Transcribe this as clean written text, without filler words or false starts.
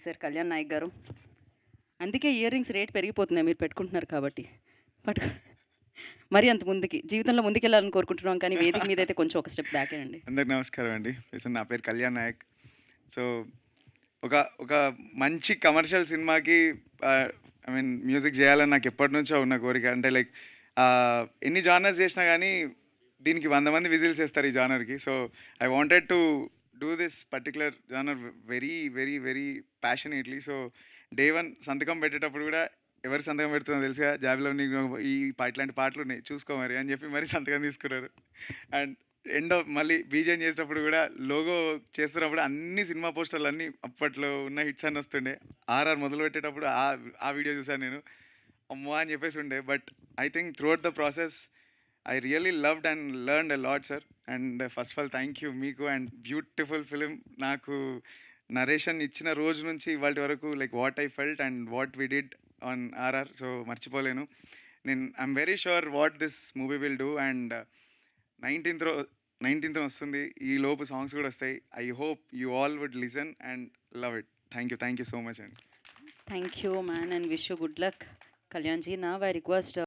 చేశారు కళ్యాణ్ నాయక్ గారు. అందుకే ఇయర్ రింగ్స్ రేట్ పెరిగిపోతున్నాయి మీరు పెట్టుకుంటున్నారు కాబట్టి. పట్టుకో మరి అంత ముందుకి. జీవితంలో ముందుకెళ్ళాలని కోరుకుంటున్నాం కానీ వేదిక మీదైతే కొంచెం ఒక స్టెప్ బ్యాకే అండి. అందరికి నమస్కారం అండి. నా పేరు కళ్యాణ్ నాయక్. సో ఒక ఒక మంచి కమర్షియల్ సినిమాకి ఐ మీన్ మ్యూజిక్ చేయాలని నాకు ఎప్పటి నుంచో ఉన్న కోరిక. అంటే లైక్ ఎన్ని జానర్స్ చేసినా కానీ దీనికి 100 మంది విజిల్స్ వేస్తారు ఈ జానర్కి. So I wanted to do this particular genre very very very passionately. So day one సంతకం పెట్టేటప్పుడు కూడా ఎవరు సంతకం పెడుతుందో తెలుసుగా, జాబిలో నీకు ఇట్లాంటి పాటలు ఉన్నాయి చూసుకో మరి అని చెప్పి మరి సంతకం తీసుకున్నారు. అండ్ మళ్ళీ బీజేం చేసేటప్పుడు కూడా లోగో చేస్తున్నప్పుడు అన్ని సినిమా పోస్టర్లు అన్నీ అప్పట్లో ఉన్న హిట్స్ అన్నీ వస్తుండే. ఆర్ఆర్ మొదలు పెట్టేటప్పుడు ఆ వీడియో చూసాను నేను. అమ్మో అని చెప్పేసి ఉండే. But I think throughout the process I really loved and learned a lot sir. And first of all thank you మీకు. And beautiful film. నాకు నరేషన్ ఇచ్చిన రోజు నుంచి ఇవాళ వరకు like what I felt and what we did on RR so మర్చిపోలేను. I'm very sure what this movie will do. And 19th వస్తుంది. ఈ లోపు సాంగ్స్ కూడా వస్తాయి. I hope you all would listen and love it. Thank you so much అండి. Thank you man and wish you good luck. Kalyan ji, now I request